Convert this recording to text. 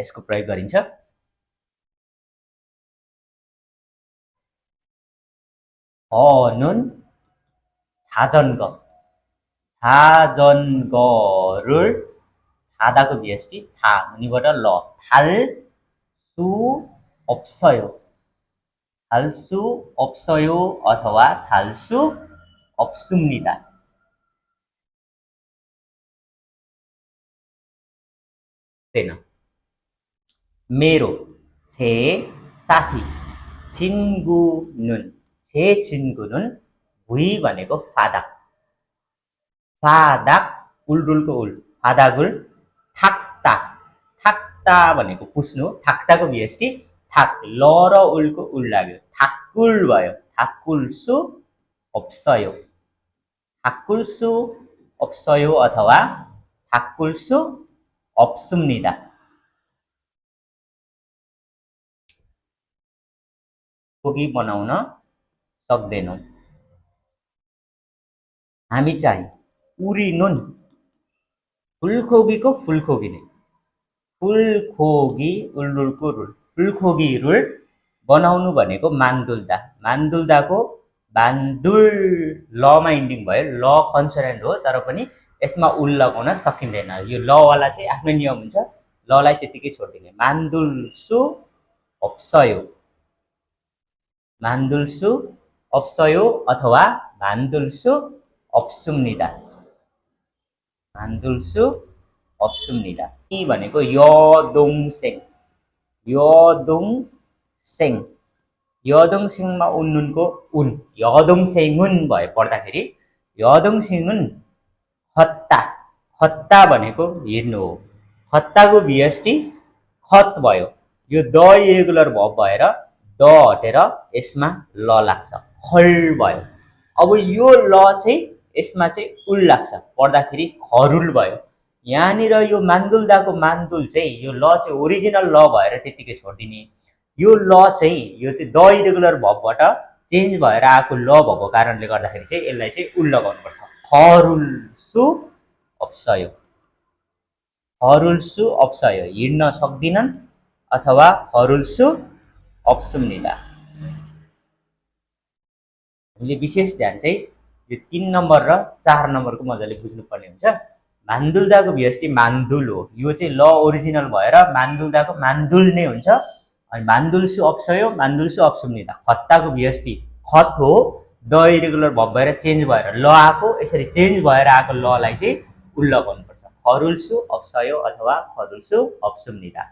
यसको प्रयोग गरिन्छ। 어는 자전거. 자전거를 타다고 비했지 타 무늬보다 러 탈 수 없어요. 탈 수 없어요 어थवा 탈 수 없습니다. मेरो 제 साथी 친구는 제 친구는 V भनेको फादक फादक उल्डुलको उल फादकुल थाक्ता थाक्ता भनेको पुस्नु थाक्ताको VST थाक ल र उलको उल लाग्यो थाक्कुल भयो थाक्कुल 수 없어요 थाक्कुल 수 없어요 अथवा थाक्कुल 수 없습니다. खोगी बनाउन सक्दैनौं। हामी चाहिँ उरिनुन फुलखोगीको फुलखोगी नै फुलखोगी उल्लुलको रुल फुलखोगी रुल बनाउनु भनेको मान्दुल्दा मान्दुल्दाको बान्दुल लमा इन्डिङ भयो ल कन्सोनेन्ट हो तर पनि यसमा उल लगाउन सकिँदैन यो ल वाला चाहिँ आफ्नो नियम हुन्छ ललाई त्यतिकै छोड्दिने मान्दुल 수 없어요 만들 수 없어요 अथवा 만들 수 없습니다. 만들 수 없습니다. 이 भनेको 여동생 여동생 여동생मा उन्नुनको उन 여동생은 भयो पढ्दाखेरि 여동생은 खत्ता खत्ता भनेको हेर्नु हो खत्ताको VST खत भयो यो द इरेगुलर भर्ब भएर द हटेर यसमा ल लाग्छ खल भयो अब यो ल चाहिँ यसमा चाहिँ उल लाग्छ पढ्दाखेरि खरुल भयो यहाँनिर यो मान्दुल्दाको मान्दुल चाहिँ यो ल चाहिँ ओरिजिनल ल भएर त्यतिकै छोड्दिने यो ल चाहिँ यो चाहिँ द इरेगुलर भर्बबाट चेन्ज भएर आएको ल भएको कारणले गर्दाखेरि चाहिँ यसलाई चाहिँ उल लगाउनुपर्छ खरुल 수 없어요 खरुल 수 없어요 हिड्न सक्दिनन् अथवा खरुल 수 없습니다. हामीले विशेष ध्यान चाहिँ यो 3 नम्बर र 4 नम्बरको मजाले बुझ्नुपर्ने हुन्छ मान्दुल्दाको VST मान्दुल हो यो चाहिँ ल ओरिजिनल भएर मान्दुल्दाको मान्दुल नै हुन्छ अनि 만들 수 없어요 만들 수 없습니다. खत्ताको VST खत हो द इरेगुलर भर्ब भएर चेन्ज भएर ल आको यसरी चेन्ज भएर आको ललाई चाहिँ उल लगाउनुपर्छ खरुल 수 없어요 अथवा खरुल 수 없습니다.